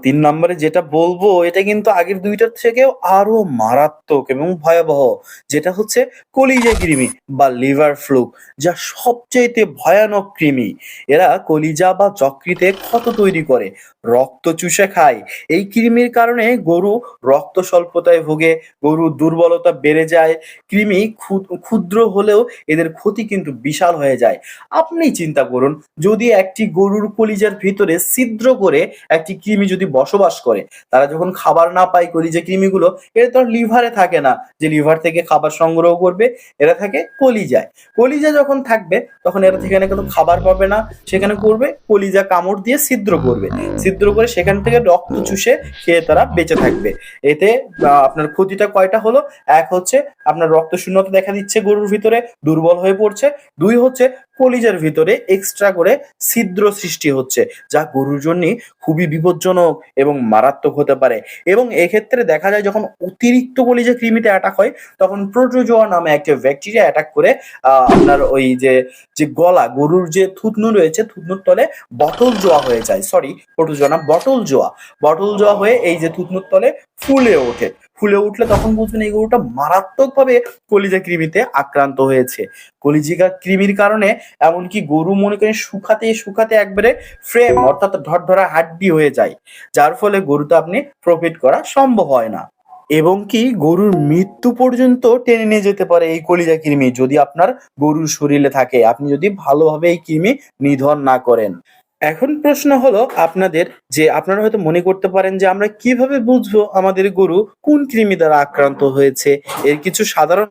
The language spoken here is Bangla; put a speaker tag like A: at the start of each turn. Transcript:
A: তিন নম্বরে যেটা বলবো এটা কিন্তু আগের দুইটার থেকেও আরো মারাত্মক এবং ভয়াবহ। যেটা হচ্ছে কলিজা কৃমি বা লিভার ফ্লুক, যা সবচাইতে ভয়ানক কৃমি। এরা কলিজা বা যকৃতে ক্ষত তৈরি করে, রক্ত চুষে খায়। এই কৃমির কারণে গরু রক্ত স্বল্পতায় ভোগে, গরুর দুর্বলতা বেড়ে যায়। কৃমি ক্ষুদ্র হলেও এদের ক্ষতি কিন্তু বিশাল হয়ে যায়। আপনি চিন্তা করুন, যদি একটি গরুর কলিজার ভিতরে ছিদ্র করে একটি কৃমি যদি বসবাস করে, তারা যখন খাবার না পায়, কলিজা কৃমিগুলো, এরা তো আর লিভারে থাকে না যে লিভার থেকে খাবার সংগ্রহ করবে, এরা থাকে কলিজায়। কলিজা যখন থাকবে তখন এরা সেখানে কোনো খাবার পাবে না, সেখানে করবে কলিজা কামড় দিয়ে ছিদ্র করবে, ছিদ্র করে সেখান থেকে রক্ত চুষে খেয়ে তারা বেঁচে থাকবে। এতে আপনার ক্ষতিটা কয়টা হলো? এক হচ্ছে আপনার রক্ত শূন্যতা দেখা দিচ্ছে গরুর ভিতরে, দুর্বল হয়ে পড়ছে। দুই হচ্ছে কলিজার ভিতরে এক্সট্রা করে ছিদ্র সৃষ্টি হচ্ছে, যা গরুর জন্য খুবই বিপজ্জনক এবং মারাত্মক হতে পারে। এবং এক্ষেত্রে দেখা যায় যখন অতিরিক্ত কলিজা কৃমিতে অ্যাটাক হয়, তখন প্রোটোজোয়া নামে একটা ব্যাকটেরিয়া অ্যাটাক করে আপনার ওই যে যে গলা, গরুর যে থুতনু রয়েছে, থুতনুর তলে বটল জোয়া হয়ে যায়। সরি, প্রোটোজোয়া না, বটল জোয়া। বটল জোয়া হয়ে এই যে থুতনুর তলে ফুলে ওঠে। ফুলে উঠলে তখন বুঝবেন এই গরুটা মারাত্মকভাবে কলিজা কৃমিতে আক্রান্ত হয়েছে। কলিজিকা কৃমির কারণে এমনকি গরু মনে করেন শুকাতে শুকাতে একবারে ফ্রেম অর্থাৎ ঢরঢরা হাড্ডি হয়ে যায়, যার ফলে গরুতে আপনি প্রফিট করা সম্ভব হয় না। এবং কি গরুর মৃত্যু পর্যন্ত টেনে নিয়ে যেতে পারে এই কলিজা কৃমি, যদি আপনার গরুর শরীরে থাকে, আপনি যদি ভালোভাবে এই কৃমি নিধন না করেন। এখন প্রশ্ন হলো আপনাদের, যে আপনারা হয়তো মনে করতে পারেন যে আমরা কিভাবে বুঝবো আমাদের গরু কোন কৃমি দ্বারা আক্রান্ত হয়েছে? এর কিছু সাধারণ